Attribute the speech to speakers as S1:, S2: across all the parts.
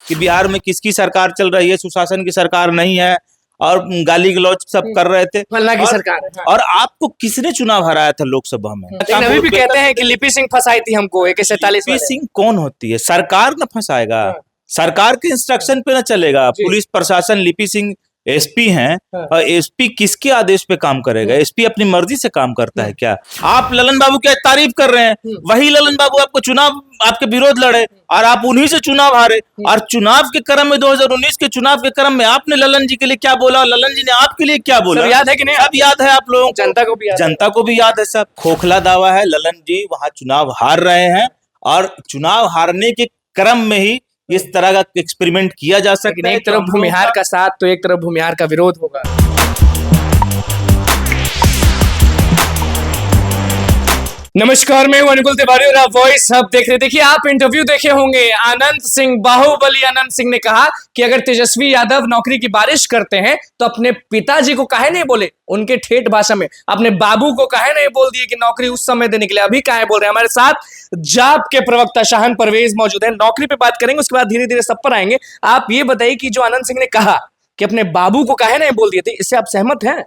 S1: कि बिहार में किसकी सरकार चल रही है, सुशासन की सरकार नहीं है, और गाली गलौज सब कर रहे थे।
S2: फलना की सरकार है।
S1: और आपको किसने चुनाव हराया था लोकसभा में?
S2: लेकिन अभी भी कहते हैं कि लिपि सिंह फंसाई थी हमको AK-47
S1: लिपि सिंह कौन होती है? सरकार न फंसाएगा, सरकार के इंस्ट्रक्शन पे न चलेगा। पुलिस प्रशासन, लिपि सिंह एसपी हैं, और एसपी किसके आदेश पे काम करेगा? एसपी अपनी मर्जी से काम करता है क्या? आप ललन बाबू की तारीफ कर रहे हैं, वही ललन बाबू आपको चुनाव, आपके विरोध लड़े और आप उन्हीं से चुनाव हारे। और चुनाव के क्रम में 2019 के चुनाव के क्रम में आपने ललन जी के लिए क्या बोला, ललन जी ने आपके लिए क्या बोला,
S2: सब याद है कि नहीं?
S1: सब याद है आप लोगों को,
S2: जनता को भी याद है।
S1: जनता को भी याद है। सब खोखला दावा है, ललन जी वहां चुनाव हार रहे हैं और चुनाव हारने के क्रम में ही इस तरह का एक्सपेरिमेंट किया जा सकता है।
S2: एक तरफ भूमिहार का साथ तो एक तरफ भूमिहार का विरोध होगा। नमस्कार, मैं हूं अनुकुल तिवारी और आप वॉइस हब देख रहे। देखिए, आप इंटरव्यू देखे होंगे अनंत सिंह, बाहुबली अनंत सिंह ने कहा कि अगर तेजस्वी यादव नौकरी की बारिश करते हैं तो अपने पिताजी को काहे नहीं बोले, उनके ठेठ भाषा में अपने बाबू को काहे नहीं बोल दिए कि नौकरी उस समय देने के लिए, अभी काहे बोल रहे हैं। हमारे साथ जाप के प्रवक्ता शाहन परवेज मौजूद है। नौकरी पे बात करेंगे, उसके बाद धीरे धीरे सब पर आएंगे। आप ये बताइए कि जो अनंत सिंह ने कहा कि अपने बाबू को काहे नहीं बोल दिए थे, इससे आप सहमत हैं?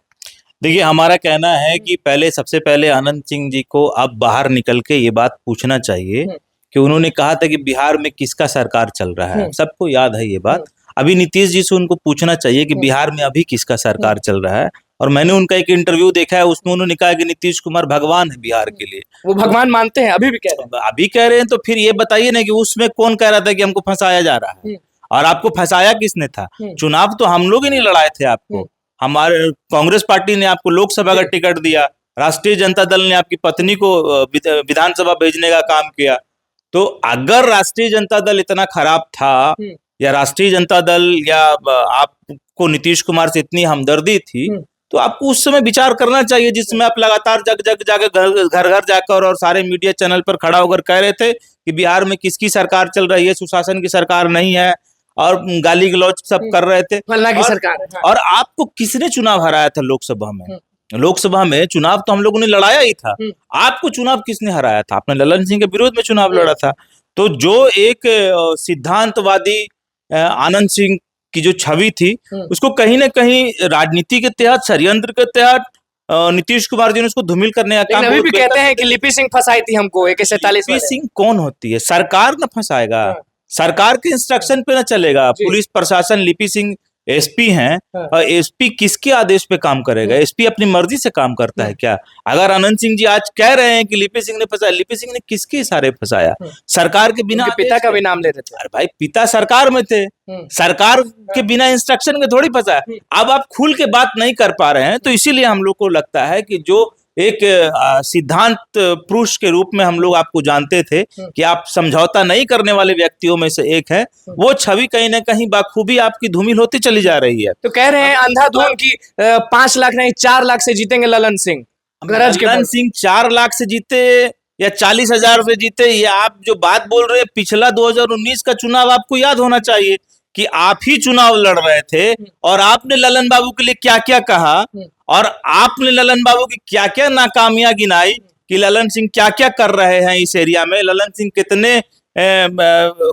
S1: देखिए, हमारा कहना है कि सबसे पहले अनंत सिंह जी को अब बाहर निकल के ये बात पूछना चाहिए कि उन्होंने कहा था कि बिहार में किसका सरकार चल रहा है। सबको याद है ये बात। अभी नीतीश जी से उनको पूछना चाहिए कि बिहार में अभी किसका सरकार चल रहा है। और मैंने उनका एक इंटरव्यू देखा है, उसमें उन्होंने कहा कि नीतीश कुमार भगवान है बिहार के लिए।
S2: वो भगवान मानते हैं, अभी भी कह रहे हैं।
S1: अभी कह रहे हैं तो फिर ये बताइए ना कि उसमें कौन कह रहा था कि हमको फंसाया जा रहा है, और आपको फंसाया किसने था? चुनाव तो हम लोग ही नहीं लड़ाए थे आपको। हमारे कांग्रेस पार्टी ने आपको लोकसभा का टिकट दिया, राष्ट्रीय जनता दल ने आपकी पत्नी को विधानसभा भेजने का काम किया। तो अगर राष्ट्रीय जनता दल इतना खराब था, या राष्ट्रीय जनता दल या आपको नीतीश कुमार से इतनी हमदर्दी थी, तो आपको उस समय विचार करना चाहिए, जिसमें आप लगातार जाके घर घर जाकर और सारे मीडिया चैनल पर खड़ा होकर कह रहे थे कि बिहार में किसकी सरकार चल रही है, सुशासन की सरकार नहीं है, और गाली गलौज सब कर रहे थे।
S2: फलना की सरकार है।
S1: और आपको किसने चुनाव हराया था लोकसभा में? लोकसभा में चुनाव तो हम लोगों ने लड़ाया ही था। आपको चुनाव किसने हराया था? आपने ललन सिंह के विरोध में चुनाव लड़ा था। तो जो एक सिद्धांतवादी आनंद सिंह की जो छवि थी, उसको कहीं ना कहीं राजनीति के तहत, षड्यंत्र के तहत नीतीश कुमार जी ने उसको धूमिल करने का काम।
S2: अभी भी कहते हैं कि लिपि सिंह फंसाई थी हमको AK-47।
S1: लिपि सिंह कौन होती है? सरकार न फंसाएगा, सरकार के इंस्ट्रक्शन पे न चलेगा। पुलिस प्रशासन, लिपि सिंह एसपी हैं, और एसपी किसके आदेश पे काम करेगा? एसपी अपनी मर्जी से काम करता है क्या? अगर अनंत सिंह जी आज कह रहे हैं कि लिपि सिंह ने फंसाया, लिपि सिंह ने किसके इशारे फंसाया? सरकार के बिना।
S2: पिता का भी नाम ले रहे थे।
S1: अरे भाई, पिता सरकार में थे, सरकार के बिना इंस्ट्रक्शन के थोड़ी फंसाया। अब आप खुल के बात नहीं कर पा रहे हैं, तो इसीलिए हम लोग को लगता है कि जो एक सिद्धांत पुरुष के रूप में हम लोग आपको जानते थे कि आप समझौता नहीं करने वाले व्यक्तियों में से एक है, वो छवि कहीं ना कहीं बाखूबी आपकी धूमिल होती चली जा रही है।
S2: तो कह रहे हैं अंधाधुन की 5 लाख नहीं 4 लाख से जीतेंगे ललन सिंह।
S1: ललन सिंह 4 लाख से जीते या 40,000 से जीते, ये आप जो बात बोल रहे हैं, पिछला 2019 का चुनाव आपको याद होना चाहिए कि आप ही चुनाव लड़ रहे थे, और आपने ललन बाबू के लिए क्या क्या कहा, और आपने ललन बाबू की क्या क्या नाकामियां गिनाई कि ललन सिंह क्या क्या कर रहे हैं इस एरिया में, ललन सिंह कितने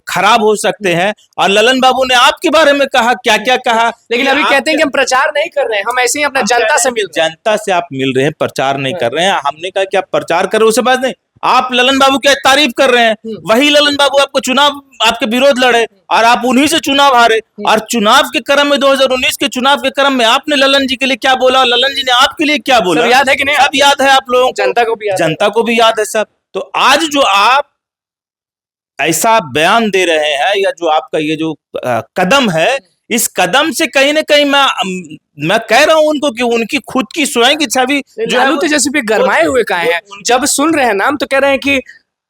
S1: खराब हो सकते हैं, और ललन बाबू ने आपके बारे में कहा क्या क्या कहा।
S2: लेकिन अभी कहते हैं कि हम प्रचार नहीं कर रहे हैं, हम ऐसे ही अपना जनता से मिल रहे हैं।
S1: जनता से आप मिल रहे हैं, प्रचार नहीं कर रहे हैं। हमने कहा कि आप प्रचार कर रहे हो, उसे बात नहीं। आप ललन बाबू की तारीफ कर रहे हैं, वही ललन बाबू आपको चुनाव, आपके विरोध लड़े और आप उन्हीं से चुनाव हारे। और चुनाव के क्रम में 2019 के चुनाव के क्रम में आपने ललन जी के लिए क्या बोला, ललन जी ने आपके लिए क्या बोला,
S2: सब याद है कि नहीं?
S1: सब याद है आप लोगों को,
S2: जनता को भी याद है।
S1: जनता को भी याद है सब। तो आज जो आप ऐसा बयान दे रहे हैं, या जो आपका ये जो कदम है, इस कदम से कहीं ना कहीं मैं कह रहा हूं उनको कि उनकी खुद की स्वयं की छवि जो है,
S2: तो जैसे भी गरमाए हुए कहे हैं। जब सुन रहे हैं नाम तो कह रहे हैं कि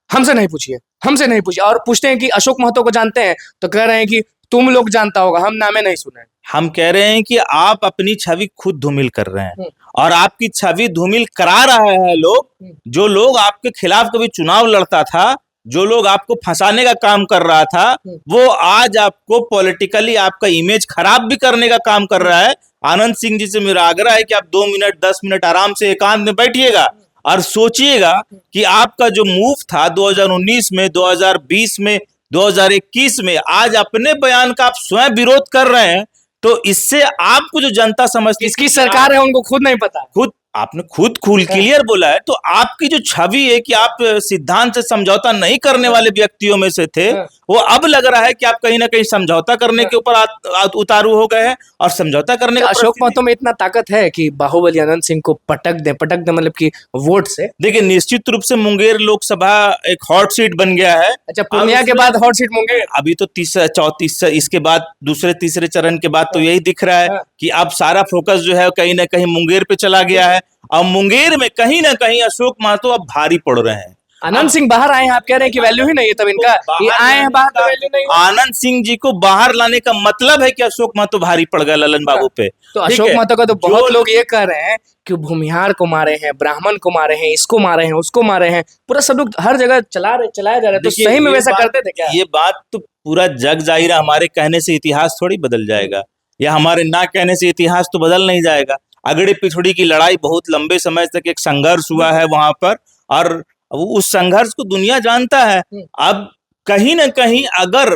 S2: हमसे नहीं पूछिए, हमसे नहीं पूछिए। और पूछते हैं कि अशोक महतो को जानते हैं, तो कह रहे हैं कि तुम लोग जानता होगा, हम नामे नहीं सुने।
S1: हम कह रहे हैं कि आप अपनी छवि खुद धूमिल कर रहे हैं, और आपकी छवि धूमिल करा रहे हैं लोग। जो लोग आपके खिलाफ कभी चुनाव लड़ता था, जो लोग आपको फंसाने का काम कर रहा था, वो आज आपको पॉलिटिकली आपका इमेज खराब भी करने का काम कर रहा है। आनंद सिंह जी से मेरा आग्रह है कि आप 2 मिनट 10 मिनट आराम से एकांत में बैठिएगा और सोचिएगा कि आपका जो मूव था 2019 में, 2020 में 2021 में आज अपने बयान का आप स्वयं विरोध कर रहे हैं, तो इससे आपको जो जनता समझती है,
S2: किसकी सरकार है उनको खुद नहीं पता।
S1: खुद आपने खुद क्लियर बोला है, तो आपकी जो छवि है कि आप सिद्धांत से समझौता नहीं करने वाले व्यक्तियों में से थे, वो अब लग रहा है कि आप कहीं ना कहीं समझौता करने के ऊपर उतारू हो गए हैं और समझौता करने का
S2: अशोक महतो में इतना ताकत है कि बाहुबली अनंत सिंह को पटक दे मतलब कि वोट से।
S1: देखिए, निश्चित रूप से मुंगेर लोकसभा एक हॉट सीट बन गया है।
S2: अच्छा, पूर्णिया के बाद हॉट सीट मुंगेर।
S1: अभी तो 34 इसके बाद दूसरे तीसरे चरण के बाद तो यही दिख रहा है कि अब सारा फोकस जो है कहीं ना कहीं मुंगेर पे चला गया है, और मुंगेर में कहीं ना कहीं अशोक महतो अब भारी पड़ रहे हैं।
S2: आनंद सिंह बाहर आए हैं, आप कह रहे हैं कि वैल्यू ही नहीं है, तब इनका ये आए हैं बाहर तो वैल्यू नहीं है।
S1: आनंद सिंह जी को बाहर लाने का मतलब है कि अशोक महतो भारी पड़ गया ललन बाबू पे।
S2: तो अशोक महतो का तो बहुत लोग ये कह रहे हैं कि भूमिहार को मारे हैं, ब्राह्मण को मारे हैं, इसको मारे हैं, उसको मारे हैं, पूरा सब लोग हर जगह चलाया जा रहा है। तो सही में वैसा करते थे क्या?
S1: ये बात तो पूरा जग जाहिर है, हमारे कहने से इतिहास थोड़ी बदल जाएगा, या हमारे ना कहने से इतिहास तो बदल नहीं जाएगा। अगड़े पिछड़ी की लड़ाई बहुत लंबे समय तक एक संघर्ष हुआ है वहां पर, और उस संघर्ष को दुनिया जानता है। अब कहीं ना कहीं अगर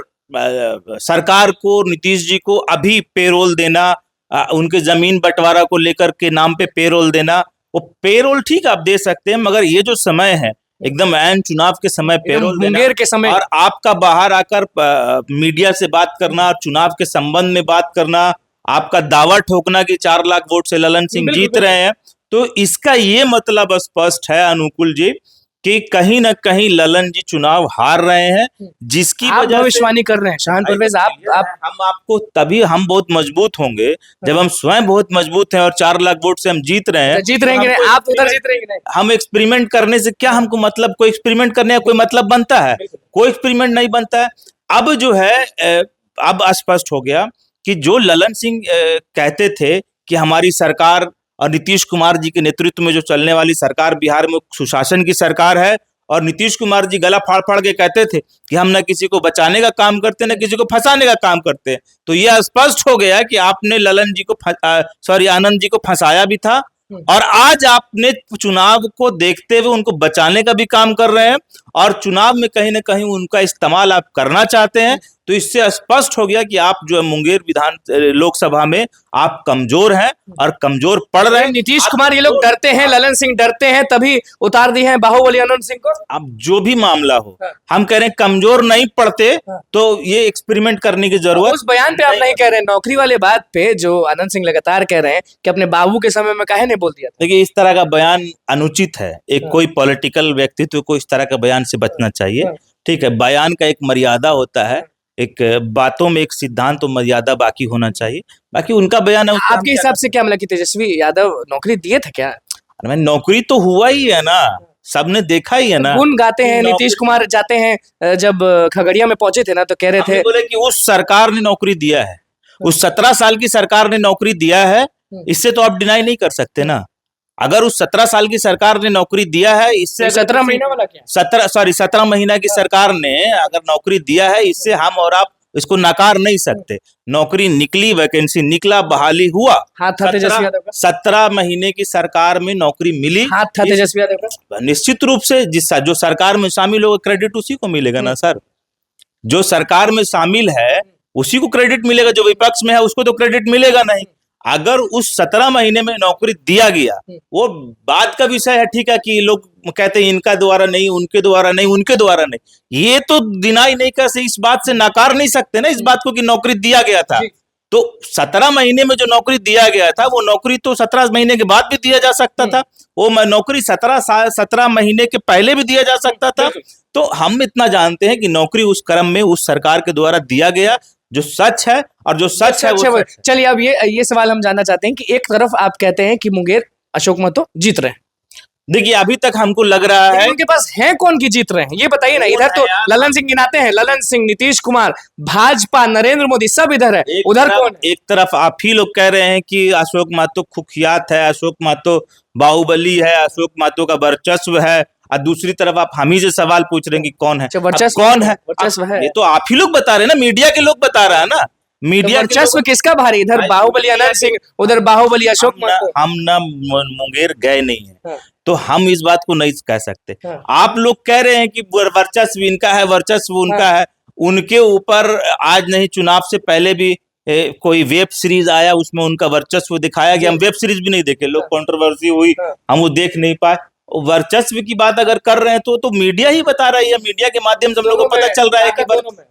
S1: सरकार को, नीतीश जी को अभी पेरोल देना, उनके जमीन बंटवारा को लेकर के नाम पे पेरोल देना, वो पेरोल ठीक आप दे सकते हैं, मगर ये जो समय है एकदम ऐन चुनाव के समय पेरोल देना
S2: के समय,
S1: और आपका बाहर आकर मीडिया से बात करना और चुनाव के संबंध में बात करना, आपका दावा ठोकना कि 4 लाख वोट से ललन सिंह जीत रहे हैं, तो इसका ये मतलब स्पष्ट है अनुकूल जी कि कहीं ना कहीं ललन जी चुनाव हार रहे हैं, जिसकी वजह
S2: भविष्यवाणी कर रहे हैं। शाहन परवेज,
S1: हम आपको तभी हम बहुत मजबूत होंगे जब हम स्वयं बहुत मजबूत हैं और 4 लाख वोट से हम जीत रहे हैं।
S2: जीत रहेंगे नहीं, आप उधर जीत रहेंगे नहीं।
S1: हम एक्सपेरिमेंट करने से क्या हमको मतलब, कोई एक्सपेरिमेंट करने का कोई मतलब बनता है? कोई एक्सपेरिमेंट नहीं बनता है। अब जो है अब स्पष्ट हो गया कि जो ललन सिंह कहते थे कि हमारी सरकार और नीतीश कुमार जी के नेतृत्व में जो चलने वाली सरकार बिहार में सुशासन की सरकार है, और नीतीश कुमार जी गला फाड़ फाड़ के कहते थे कि हम न किसी को बचाने का काम करते, न किसी को फंसाने का काम करते। तो यह स्पष्ट हो गया कि आपने ललन जी को आनंद जी को फंसाया भी था, और आज आपने चुनाव को देखते हुए उनको बचाने का भी काम कर रहे हैं, और चुनाव में कहीं ना कहीं उनका इस्तेमाल आप करना चाहते हैं। तो इससे स्पष्ट हो गया कि आप जो है मुंगेर विधान लोकसभा में आप कमजोर हैं और कमजोर पड़ रहे हैं।
S2: नीतीश कुमार ये लोग डरते हैं, ललन सिंह डरते हैं, तभी उतार दिए हैं बाहुबली अनंत सिंह को।
S1: अब जो भी मामला हो, हम कह रहे हैं कमजोर नहीं पड़ते तो ये एक्सपेरिमेंट करने की जरूरत।
S2: उस बयान पे आप नहीं कह रहे हैं, नौकरी वाले बात पे जो अनंत सिंह लगातार कह रहे हैं कि अपने बाबू के समय में काहे नहीं बोल दिया।
S1: देखिए, इस तरह का बयान अनुचित है। एक कोई पॉलिटिकल व्यक्तित्व को इस तरह के बयान से बचना चाहिए। ठीक है, बयान का एक मर्यादा होता है, एक बातों में एक सिद्धांत और मर्यादा बाकी होना चाहिए। बाकी उनका बयान है।
S2: आपके हिसाब से क्या मतलब कि तेजस्वी यादव नौकरी दिए थे क्या?
S1: नौकरी तो हुआ ही है ना, सबने देखा ही है ना।
S2: गुण गाते हैं नीतीश कुमार, जाते हैं जब खगड़िया में पहुंचे थे ना तो कह रहे थे,
S1: बोले कि उस सरकार ने नौकरी दिया है, उस 17 साल की सरकार ने नौकरी दिया है, इससे तो आप डिनाई नहीं कर सकते ना। अगर उस 17 साल की सरकार ने नौकरी दिया है, इससे
S2: 17 महीना वाला क्या,
S1: 17 महीना की सरकार ने अगर नौकरी दिया है, इससे हम और आप इसको नकार नहीं सकते। नौकरी निकली, वैकेंसी निकला, बहाली हुआ,
S2: हाथ था तेजस्वी यादव का।
S1: 17 महीने की सरकार में नौकरी मिली,
S2: हाथ था तेजस्वी यादव का।
S1: निश्चित रूप से जो सरकार में शामिल होगा क्रेडिट उसी को मिलेगा ना सर। जो सरकार में शामिल है उसी को क्रेडिट मिलेगा, जो विपक्ष में है उसको तो क्रेडिट मिलेगा नहीं। अगर उस 17 महीने में नौकरी दिया गया, वो बात का विषय है। ठीक है कि लोग कहते हैं इनका द्वारा नहीं, उनके द्वारा नहीं, उनके द्वारा नहीं, ये तो डिनाई नहीं कर सकते, इस बात से नकार नहीं सकते ना इस बात को कि नौकरी दिया गया था। तो 17 महीने में जो नौकरी दिया गया था, वो नौकरी तो 17 महीने के बाद भी दिया जा सकता था, वो नौकरी 17 महीने के पहले भी दिया जा सकता था। तो हम इतना जानते हैं कि नौकरी उस क्रम में उस सरकार के द्वारा दिया गया, जो सच है, और जो सच है वो।
S2: चलिए, अब ये सवाल हम जानना चाहते हैं कि एक तरफ आप कहते हैं कि मुंगेर अशोक महतो जीत रहे हैं,
S1: देखिए अभी तक हमको लग रहा है
S2: उनके पास है कौन की जीत रहे हैं, ये बताइए ना। इधर तो ललन सिंह गिनाते हैं, ललन सिंह, नीतीश कुमार, भाजपा, नरेंद्र मोदी, सब इधर है, उधर कौन है?
S1: एक तरफ आप ही लोग कह रहे हैं कि अशोक महतो कुख्यात है, अशोक महतो बाहुबली है, अशोक महतो का वर्चस्व है, और दूसरी तरफ आप हम ही से सवाल पूछ रहे हैं कि कौन है, कौन है?
S2: वर्चस्व है,
S1: ये तो आप ही लोग बता रहे हैं ना, मीडिया के लोग बता रहा है ना। मीडिया
S2: तो वर्चस्व किसका भारी? इधर बाहुबली अनंत सिंह, उधर बाहुबली अशोक महतो।
S1: हम ना मुंगेर गए नहीं है, तो हम इस बात को नहीं कह सकते। आप लोग कह रहे हैं कि वर्चस्व इनका है, वर्चस्व उनका है, उनके ऊपर आज नहीं, चुनाव से पहले भी कोई वेब सीरीज आया, उसमें उनका वर्चस्व दिखाया गया। हम वेब सीरीज भी नहीं देखे, लोग कंट्रोवर्सी हुई, हम वो देख नहीं पाए। वर्चस्व की बात अगर कर रहे हैं तो मीडिया ही बता रही है, मीडिया के माध्यम से हम लोगों को पता चल रहा है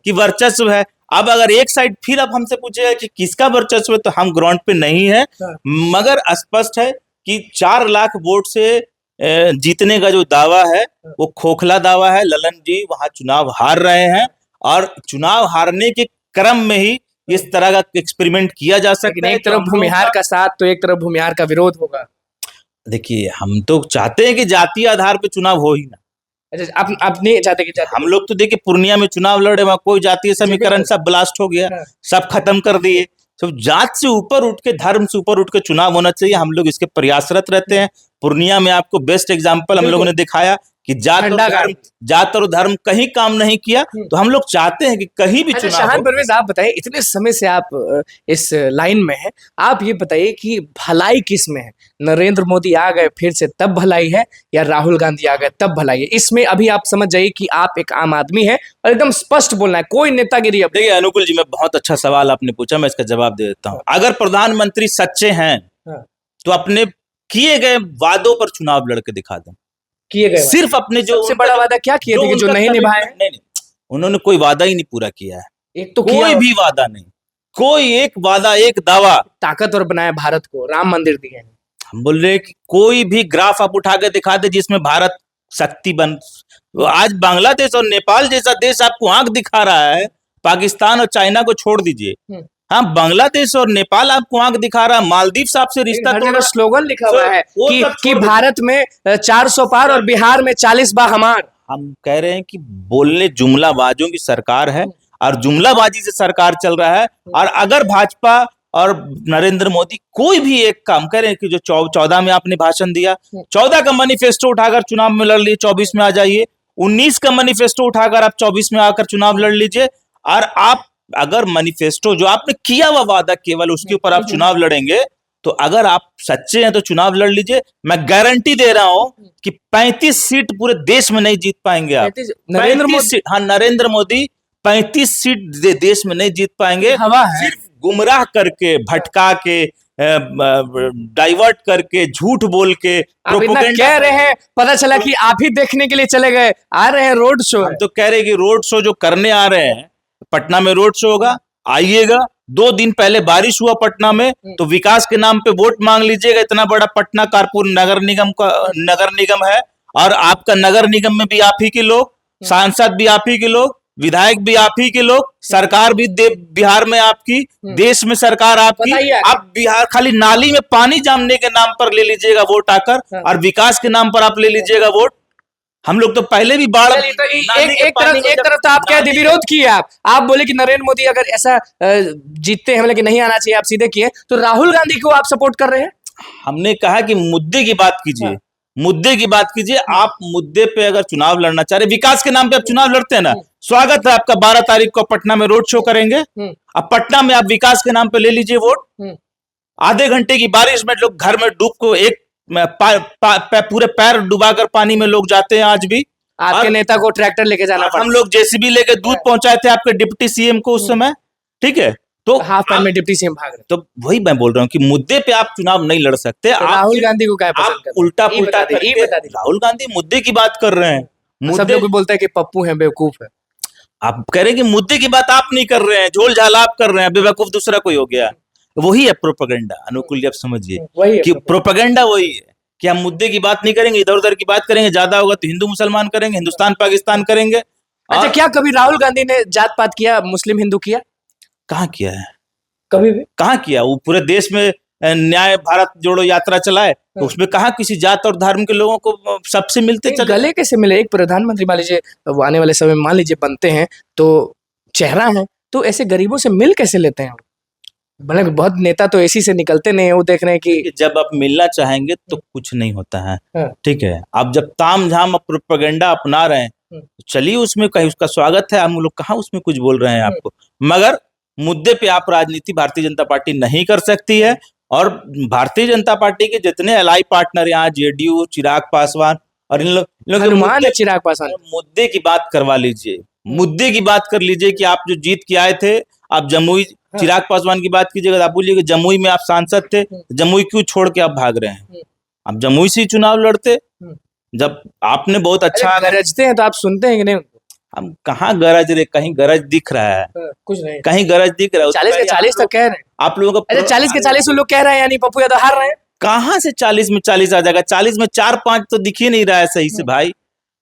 S1: कि वर्चस्व है। अब अगर एक साइड फिर अब हमसे पूछेगा कि किसका वर्चस्व है, तो हम ग्राउंड पे नहीं है, मगर स्पष्ट है कि 4 लाख वोट से जीतने का जो दावा है वो खोखला दावा है। ललन जी वहां चुनाव हार रहे हैं, और चुनाव हारने के क्रम में ही इस तरह का एक्सपेरिमेंट किया जा सकता है।
S2: एक तरफ भूमिहार का साथ तो एक तरफ भूमिहार का विरोध होगा।
S1: देखिए, हम तो चाहते हैं कि जातीय आधार पे चुनाव हो ही ना।
S2: अच्छा, आप नहीं चाहते कि
S1: हम लोग तो देखिए पूर्णिया में चुनाव लड़े, वहां कोई जातीय समीकरण सब ब्लास्ट हो गया, सब खत्म कर दिए। सब जात से ऊपर उठ के, धर्म से ऊपर उठ के चुनाव होना चाहिए। हम लोग इसके प्रयासरत रहते हैं। पूर्णिया में आपको बेस्ट एग्जांपल हम लोगों ने दिखाया कि जात और धर्म कहीं काम नहीं किया, तो हम लोग चाहते हैं कि कहीं भी चुनाव
S2: शाहान परवेज, आप बताइए, इतने समय से आप इस लाइन में हैं, आप ये बताइए कि भलाई किस में है? नरेंद्र मोदी आ गए फिर से तब भलाई है, या राहुल गांधी आ गए तब भलाई है? इसमें अभी आप समझ जाइए कि आप एक आम आदमी हैं और एकदम स्पष्ट बोलना है, कोई नेतागिरी। अब
S1: देखिए अनुकुल जी, मैं बहुत अच्छा सवाल आपने पूछा, मैं इसका जवाब दे देता हूँ। अगर प्रधानमंत्री सच्चे हैं तो अपने किए गए वादों पर चुनाव लड़के दिखा दें।
S2: किए गए
S1: सिर्फ अपने जो
S2: सबसे बड़ा वादा क्या किए थे कि जो नहीं निभाए?
S1: नहीं, उन्होंने कोई वादा ही नहीं पूरा किया है।
S2: एक तो
S1: कोई भी वादा नहीं, कोई एक वादा, एक दावा।
S2: ताकतवर बनाया भारत को, राम मंदिर दिए हैं।
S1: हम बोल रहे कि कोई भी ग्राफ आप उठा के दिखा दे जिसमें भारत शक्ति बन। आज बांग्लादेश और नेपाल जैसा देश आपको आंख दिखा रहा है, पाकिस्तान और चाइना को छोड़ दीजिए। हाँ, बांग्लादेश और नेपाल आपको आंख दिखा रहा है, मालदीव साहब से रिश्ता तोड़।
S2: स्लोगन लिखा हुआ है कि भारत में 400 पार और बिहार में 40 बा हमार।
S1: हम कह रहे हैं कि बोलने जुमलाबाजों की सरकार है और जुमलाबाजी से सरकार चल रहा है। और अगर भाजपा और नरेंद्र मोदी कोई भी एक काम करें कि जो 14 में आपने भाषण दिया, 14 का मैनिफेस्टो उठाकर चुनाव में लड़ लीजिए, 24 में आ जाइए। 19 का मैनिफेस्टो उठाकर आप 24 में आकर चुनाव लड़ लीजिए। और आप अगर मैनिफेस्टो जो आपने किया हुआ वादा केवल उसके ऊपर आप चुनाव लड़ेंगे, तो अगर आप सच्चे हैं तो चुनाव लड़ लीजिए। मैं गारंटी दे रहा हूं कि 35 सीट पूरे देश में नहीं जीत पाएंगे आप। नरेंद्र मोदी 35 सीट देश में नहीं जीत पाएंगे। सिर्फ गुमराह करके, भटका के, डाइवर्ट करके, झूठ बोल के,
S2: प्रोपेगेंडा कह रहे हैं। पता चला कि आप ही देखने के लिए चले गए, आ रहे हैं रोड शो।
S1: हम तो कह रहे हैं कि रोड शो जो करने आ रहे हैं, पटना में रोड शो होगा, आइएगा। 2 दिन पहले बारिश हुआ पटना में, तो विकास के नाम पे वोट मांग लीजिएगा। इतना बड़ा पटना कारपुर नगर निगम है, और आपका नगर निगम में भी आप ही के लोग, सांसद भी आप ही के लोग, विधायक भी आप ही के लोग, सरकार भी बिहार में आपकी, देश में सरकार आपकी। आप बिहार खाली नाली में पानी जमने के नाम पर ले लीजिएगा वोट आकर, और विकास के नाम पर आप ले लीजिएगा वोट। हम लोग तो पहले भी बाढ़,
S2: तो एक तरफ तो आप क्या विरोध किए, आप बोले कि नरेंद्र मोदी अगर ऐसा जीतते हैं लेकिन नहीं आना चाहिए, आप सीधे किए। तो राहुल गांधी को आप सपोर्ट कर रहे हैं?
S1: हमने कहा कि मुद्दे की बात कीजिए, मुद्दे की बात कीजिए। आप मुद्दे पे अगर चुनाव लड़ना चाह रहे, विकास के नाम पे आप चुनाव लड़ते हैं ना, स्वागत है आपका। 12 तारीख को पटना में रोड शो करेंगे। अब पटना में आप विकास के नाम पे ले लीजिए वोट। आधे घंटे की बारिश में लोग घर में डूब को एक पूरे पैर डुबाकर पानी में लोग जाते हैं आज भी।
S2: आपके नेता को ट्रैक्टर लेके जाना पड़ा।
S1: हम लोग जेसीबी लेके दूध पहुंचाए थे आपके डिप्टी सीएम को उस समय, ठीक है। तो
S2: हाफ टाइम में डिप्टी सीएम भाग रहे।
S1: तो वही मैं बोल रहा हूँ कि मुद्दे पे आप चुनाव नहीं लड़ सकते।
S2: तो राहुल गांधी को क्या पसंद करते हैं?
S1: उल्टा पुल्टा राहुल गांधी मुद्दे की बात कर रहे हैं।
S2: सब लोग बोलते हैं कि पप्पू है, बेवकूफ है।
S1: आप कह रहे हैं कि मुद्दे की बात आप नहीं कर रहे हैं, झोल झाल आप कर रहे हैं, बेवकूफ दूसरा कोई हो गया। वही है प्रोपेगेंडा। अनुकूल जी आप समझिए कि प्रोपेगेंडा वही है कि हम मुद्दे की बात नहीं करेंगे, इधर उधर की बात करेंगे। ज्यादा होगा तो हिंदू मुसलमान करेंगे, हिंदुस्तान पाकिस्तान करेंगे।
S2: अच्छा, क्या कभी राहुल गांधी ने जात पात किया, मुस्लिम हिंदू किया?
S1: कहाँ किया है,
S2: कभी भी
S1: कहाँ किया? वो पूरे देश में न्याय भारत जोड़ो यात्रा चलाए, तो उसमें कहाँ किसी जात और धर्म के लोगों को सबसे मिलते चले?
S2: गले कैसे मिले? एक प्रधानमंत्री मान लीजिए वो आने वाले समय मान लीजिए बनते हैं तो चेहरा है, तो ऐसे गरीबों से मिल कैसे लेते हैं? भले बहुत नेता तो ऐसी से निकलते नहीं, वो देख रहे हैं कि
S1: जब आप मिलना चाहेंगे तो कुछ नहीं होता है, ठीक है। आप जब ताम झाम प्रोपेगेंडा अपना रहे हैं, चलिए उसमें कहीं उसका स्वागत है। हम लोग कहाँ उसमें कुछ बोल रहे हैं आपको, मगर मुद्दे पे आप राजनीति भारतीय जनता पार्टी नहीं कर सकती है। और भारतीय जनता पार्टी के जितने अलाई पार्टनर यहाँ, जेडीयू, चिराग पासवान और इन लोग चिराग पासवान, मुद्दे की बात करवा लीजिए। मुद्दे की बात कर लीजिए कि आप जो जीत के आए थे, आप जमुई चिराग पासवान की बात कीजिएगा, आप बोलिए कि जमुई में आप सांसद थे, जमुई क्यों छोड़ के आप भाग रहे हैं? आप जमुई से ही चुनाव लड़ते, जब आपने बहुत अच्छा
S2: गरजते हैं तो आप सुनते हैं कि नहीं?
S1: हम कहाँ गरज रहे, कहीं गरज दिख रहा है,
S2: कुछ नहीं,
S1: कहीं गरज दिख रहा है।
S2: 40 के 40 तक कह रहे हैं
S1: आप लोगों का
S2: 40 के 40 लोग कह रहे हैं, यानी पप्पू यादव हार रहे हैं।
S1: कहाँ से 40 में 40 आ जाएगा? 40 में 4-5 तो दिख ही नहीं रहा है सही से भाई।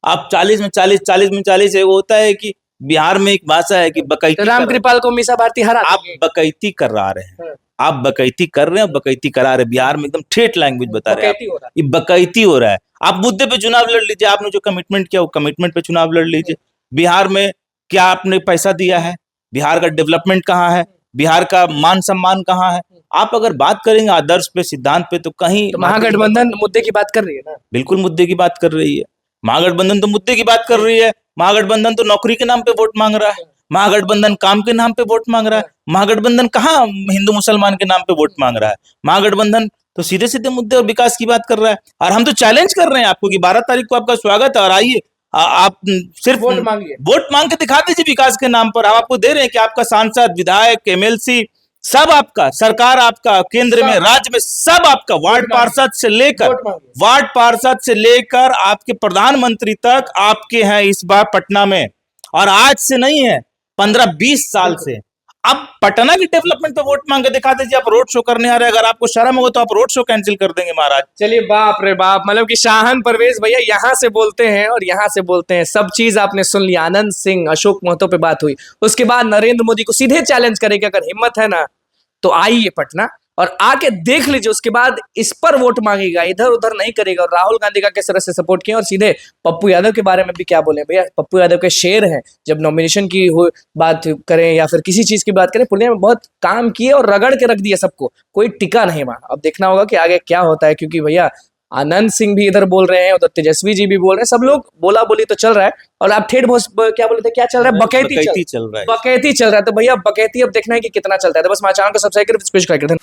S1: आप 40 में 40, 40 में 40 है, वो होता है कि बिहार में एक भाषा है कि बकैती,
S2: राम कृपाल को मीसा भारती हरा,
S1: आप बकैती करा रहे हैं, आप बकैती कर रहे हैं, बकैती करा रहे हैं। बिहार में एकदम ठेठ लैंग्वेज बता रहे हैं, ये बकैती हो रहा है। आप मुद्दे पे चुनाव लड़ लीजिए, आपने जो कमिटमेंट किया वो कमिटमेंट पे चुनाव लड़ लीजिए। बिहार में क्या आपने पैसा दिया है? बिहार का डेवलपमेंट कहाँ है? बिहार का मान सम्मान कहाँ है? आप अगर बात करेंगे आदर्श पे, सिद्धांत पे, तो कहीं
S2: तो महागठबंधन मुद्दे की बात कर रही है ना?
S1: बिल्कुल मुद्दे की बात कर रही है। महागठबंधन तो मुद्दे की बात कर रही है। महागठबंधन तो नौकरी के नाम पे वोट मांग रहा है, महागठबंधन काम के नाम पे वोट मांग रहा है, महागठबंधन कहाँ हिंदू मुसलमान के नाम पे वोट मांग रहा है? महागठबंधन तो सीधे सीधे मुद्दे और विकास की बात कर रहा है। और हम तो चैलेंज कर रहे हैं आपको कि 12 तारीख को आपका स्वागत है, और आइए आप सिर्फ
S2: वोट मांगिए,
S1: वोट मांग के दिखा दीजिए विकास के नाम पर। हम आपको दे रहे हैं कि आपका सांसद, विधायक, एमएलसी सब आपका, सरकार आपका, केंद्र में, राज्य में सब आपका, वार्ड पार्षद से लेकर आपके प्रधानमंत्री तक आपके हैं इस बार पटना में। और आज से नहीं है, 15-20 साल से। अब पटना की डेवलपमेंट पे वोट मांग के दिखा दीजिए। आप रोड शो करने आ रहे हैं, अगर आपको शर्म होगा तो आप रोड शो कैंसिल कर देंगे महाराज।
S2: चलिए, बाप रे बाप, मतलब कि शाहन परवेज भैया यहाँ से बोलते हैं और यहाँ से बोलते हैं, सब चीज आपने सुन लिया। आनंद सिंह, अशोक महतो पे बात हुई, उसके बाद नरेंद्र मोदी को सीधे चैलेंज करेंगे, अगर हिम्मत है ना तो आइए पटना और आके देख लीजिए, उसके बाद इस पर वोट मांगेगा, इधर उधर नहीं करेगा। और राहुल गांधी का किस तरह से सपोर्ट किया, और सीधे पप्पू यादव के बारे में भी क्या बोले भैया। पप्पू यादव के शेर हैं, जब नॉमिनेशन की बात करें या फिर किसी चीज की बात करें, पुणे में बहुत काम किए और रगड़ के रख दिया सबको, कोई टिका नहीं वहां। अब देखना होगा कि आगे क्या होता है, क्योंकि भैया आनंद सिंह भी इधर बोल रहे हैं, उधर तेजस्वी जी भी बोल रहे हैं, सब लोग बोला बोली तो चल रहा है। और आप ठेठ क्या बोले थे, क्या चल रहा है? बकैती
S1: चल रहा है,
S2: बकैती चल रहा है। तो भैया बकैती अब देखना है कि कितना चलता है। तो बस हमारे चैनल को सब्सक्राइब करें,